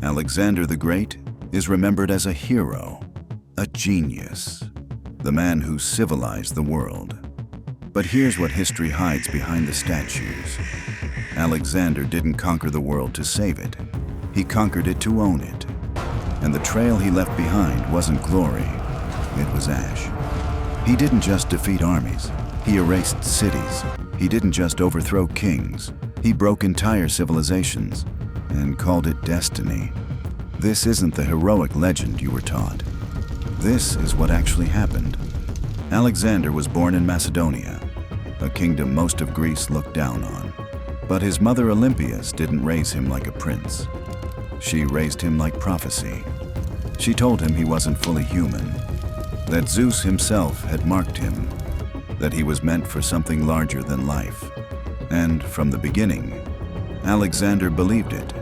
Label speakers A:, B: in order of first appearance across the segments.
A: Alexander the Great is remembered as a hero, a genius, the man who civilized the world. But here's what history hides behind the statues. Alexander didn't conquer the world to save it. He conquered it to own it. And the trail he left behind wasn't glory, it was ash. He didn't just defeat armies, he erased cities. He didn't just overthrow kings, he broke entire civilizations and called it destiny. This isn't the heroic legend you were taught. This is what actually happened. Alexander was born in Macedonia, a kingdom most of Greece looked down on. But his mother Olympias didn't raise him like a prince. She raised him like prophecy. She told him he wasn't fully human, that Zeus himself had marked him, that he was meant for something larger than life. And from the beginning, Alexander believed it.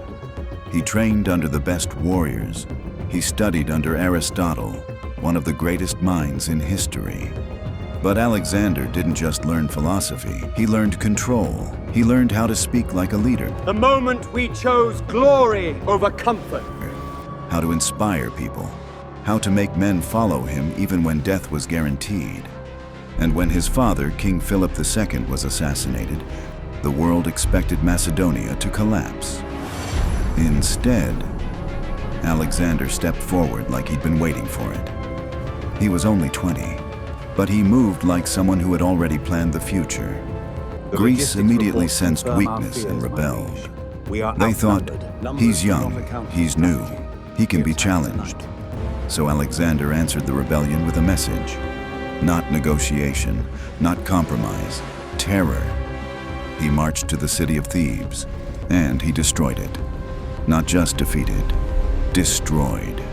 A: He trained under the best warriors. He studied under Aristotle, one of the greatest minds in history. But Alexander didn't just learn philosophy, he learned control. He learned how to speak like a leader.
B: The moment we chose glory over comfort.
A: How to inspire people. How to make men follow him even when death was guaranteed. And when his father, King Philip II, was assassinated, the world expected Macedonia to collapse. Instead, Alexander stepped forward like he'd been waiting for it. He was only 20, but he moved like someone who had already planned the future. Greece immediately sensed weakness and rebelled. They thought, he's young, he's new, he can be challenged. So Alexander answered the rebellion with a message. Not negotiation, not compromise, terror. He marched to the city of Thebes, and he destroyed it. Not just defeated, destroyed.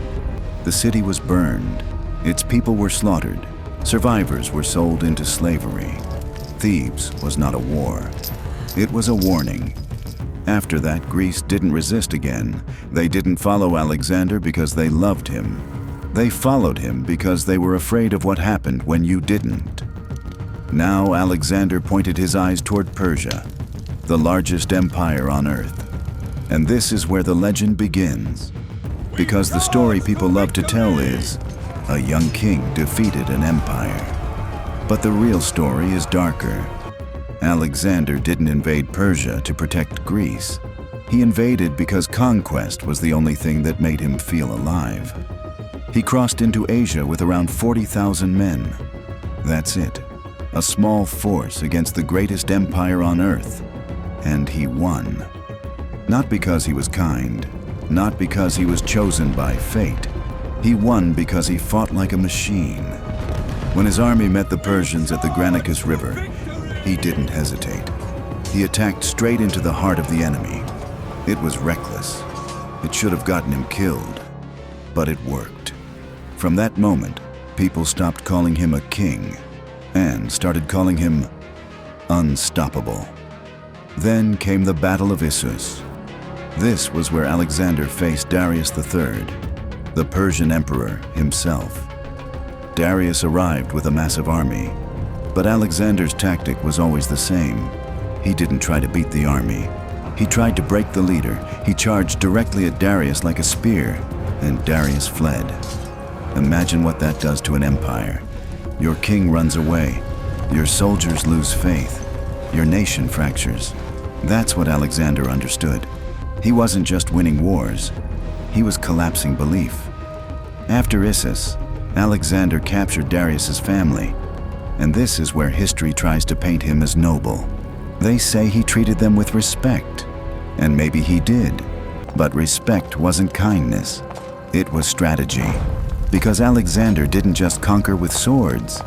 A: The city was burned, its people were slaughtered, survivors were sold into slavery. Thebes was not a war, it was a warning. After that, Greece didn't resist again. They didn't follow Alexander because they loved him. They followed him because they were afraid of what happened when you didn't. Now Alexander pointed his eyes toward Persia, the largest empire on earth. And this is where the legend begins. Because the story people love to tell is, a young king defeated an empire. But the real story is darker. Alexander didn't invade Persia to protect Greece. He invaded because conquest was the only thing that made him feel alive. He crossed into Asia with around 40,000 men. That's it. A small force against the greatest empire on earth. And he won. Not because he was kind, not because he was chosen by fate. He won because he fought like a machine. When his army met the Persians at the Granicus River, he didn't hesitate. He attacked straight into the heart of the enemy. It was reckless. It should have gotten him killed, but it worked. From that moment, people stopped calling him a king and started calling him unstoppable. Then came the Battle of Issus. This was where Alexander faced Darius III, the Persian emperor himself. Darius arrived with a massive army, but Alexander's tactic was always the same. He didn't try to beat the army. He tried to break the leader. He charged directly at Darius like a spear, and Darius fled. Imagine what that does to an empire. Your king runs away. Your soldiers lose faith. Your nation fractures. That's what Alexander understood. He wasn't just winning wars. He was collapsing belief. After Issus, Alexander captured Darius's family. And this is where history tries to paint him as noble. They say he treated them with respect. And maybe he did. But respect wasn't kindness. It was strategy. Because Alexander didn't just conquer with swords.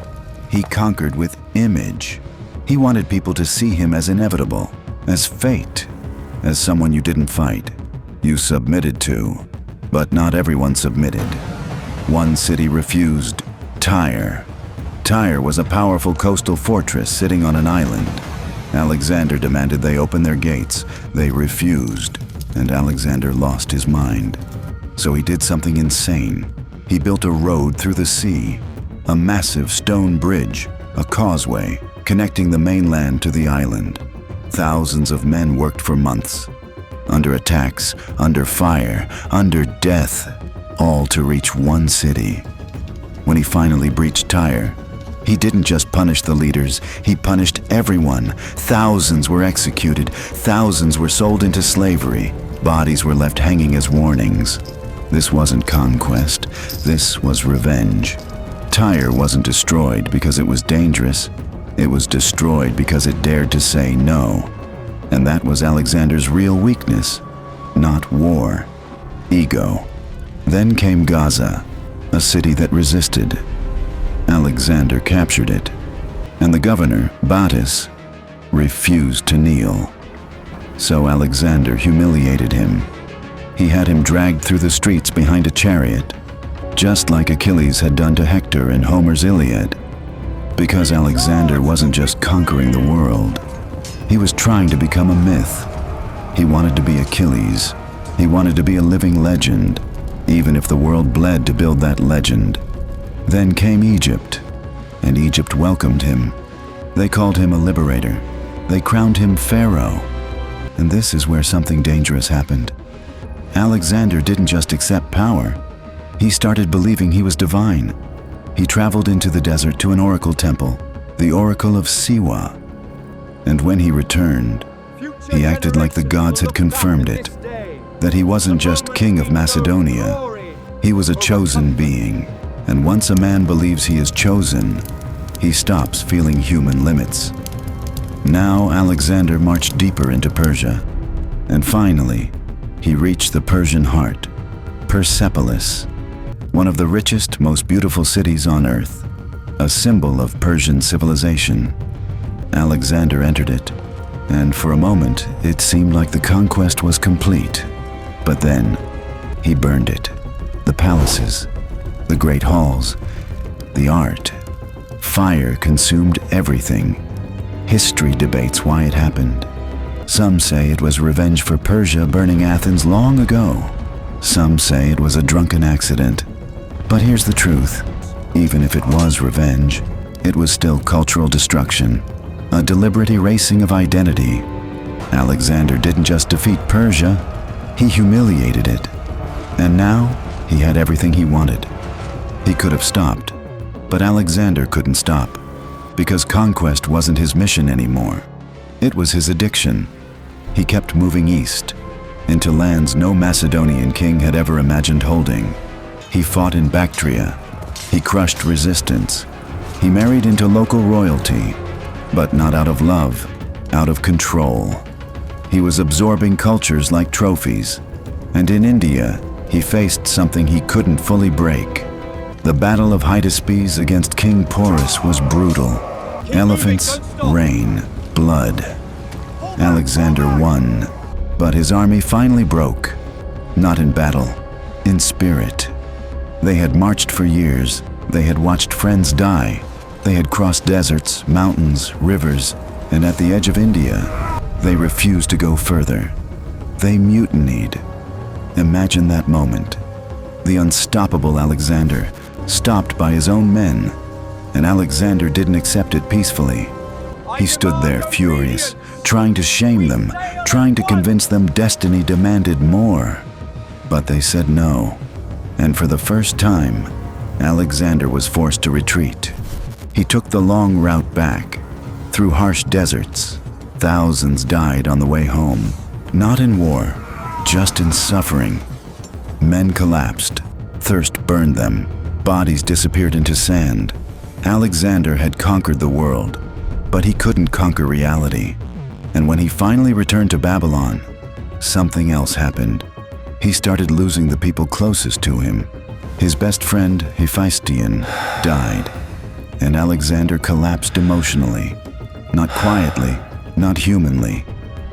A: He conquered with image. He wanted people to see him as inevitable, as fate, as someone you didn't fight. You submitted to. But not everyone submitted. One city refused, Tyre. Tyre was a powerful coastal fortress sitting on an island. Alexander demanded they open their gates. They refused, and Alexander lost his mind. So he did something insane. He built a road through the sea, a massive stone bridge, a causeway connecting the mainland to the island. Thousands of men worked for months. under attacks, under fire, under death, all to reach one city. When he finally breached Tyre, he didn't just punish the leaders, he punished everyone. Thousands were executed, thousands were sold into slavery, bodies were left hanging as warnings. This wasn't conquest, this was revenge. Tyre wasn't destroyed because it was dangerous, it was destroyed because it dared to say no. And that was Alexander's real weakness, not war, ego. Then came Gaza, a city that resisted. Alexander captured it, and the governor, Battus, refused to kneel. So Alexander humiliated him. He had him dragged through the streets behind a chariot, just like Achilles had done to Hector in Homer's Iliad. Because Alexander wasn't just conquering the world, he was trying to become a myth. He wanted to be Achilles. He wanted to be a living legend, even if the world bled to build that legend. Then came Egypt, and Egypt welcomed him. They called him a liberator. They crowned him pharaoh. And this is where something dangerous happened. Alexander didn't just accept power. He started believing he was divine. He traveled into the desert to an oracle temple, the Oracle of Siwa. And when he returned, he acted like the gods had confirmed it, that he wasn't just king of Macedonia, he was a chosen being. And once a man believes he is chosen, he stops feeling human limits. Now Alexander marched deeper into Persia, and finally, he reached the Persian heart, Persepolis, one of the richest, most beautiful cities on earth, a symbol of Persian civilization. Alexander entered it, and for a moment, it seemed like the conquest was complete. But then, he burned it. The palaces, the great halls, the art. Fire consumed everything. History debates why it happened. Some say it was revenge for Persia burning Athens long ago. Some say it was a drunken accident. But here's the truth. Even if it was revenge, it was still cultural destruction, a deliberate erasing of identity. Alexander didn't just defeat Persia, he humiliated it. And now, he had everything he wanted. He could have stopped, but Alexander couldn't stop, because conquest wasn't his mission anymore. It was his addiction. He kept moving east, into lands no Macedonian king had ever imagined holding. He fought in Bactria. He crushed resistance. He married into local royalty, but not out of love, out of control. He was absorbing cultures like trophies. And in India, he faced something he couldn't fully break. The Battle of Hydaspes against King Porus was brutal. Elephants, rain, blood. Alexander won, but his army finally broke. Not in battle, in spirit. They had marched for years. They had watched friends die. They had crossed deserts, mountains, rivers, and at the edge of India, they refused to go further. They mutinied. Imagine that moment. The unstoppable Alexander, stopped by his own men, and Alexander didn't accept it peacefully. He stood there furious, trying to shame them, trying to convince them destiny demanded more. But they said no, and for the first time, Alexander was forced to retreat. He took the long route back, through harsh deserts. Thousands died on the way home, not in war, just in suffering. Men collapsed, thirst burned them, bodies disappeared into sand. Alexander had conquered the world, but he couldn't conquer reality. And when he finally returned to Babylon, something else happened. He started losing the people closest to him. His best friend, Hephaestion, died, and Alexander collapsed emotionally. Not quietly, not humanly.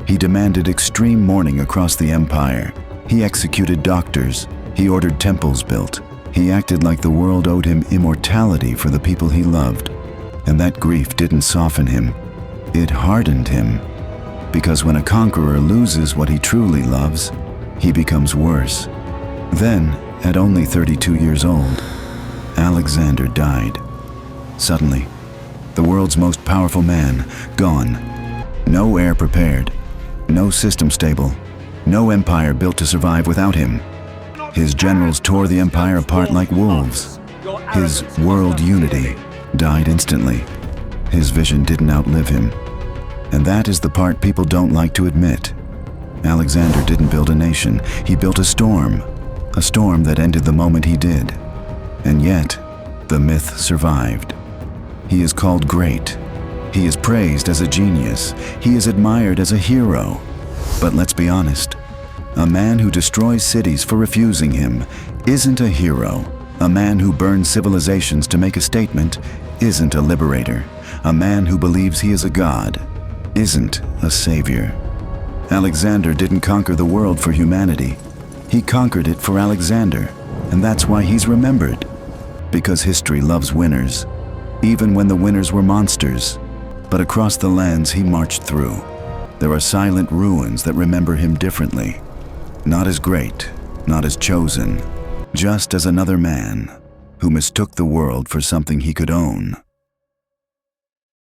A: He demanded extreme mourning across the empire. He executed doctors. He ordered temples built. He acted like the world owed him immortality for the people he loved. And that grief didn't soften him. It hardened him. Because when a conqueror loses what he truly loves, he becomes worse. Then, at only 32 years old, Alexander died. Suddenly, the world's most powerful man, gone. No heir prepared, no system stable, No empire built to survive without him. His generals tore the empire apart like wolves. His world unity died instantly. His vision didn't outlive him. And that is the part people don't like to admit. Alexander didn't build a nation. He built a storm that ended the moment he did. And yet, the myth survived. He is called great. He is praised as a genius. He is admired as a hero. But let's be honest, a man who destroys cities for refusing him isn't a hero. A man who burns civilizations to make a statement isn't a liberator. A man who believes he is a god isn't a savior. Alexander didn't conquer the world for humanity. He conquered it for Alexander, and that's why he's remembered. Because history loves winners, even when the winners were monsters. But across the lands he marched through, there are silent ruins that remember him differently. Not as great, not as chosen, just as another man who mistook the world for something he could own.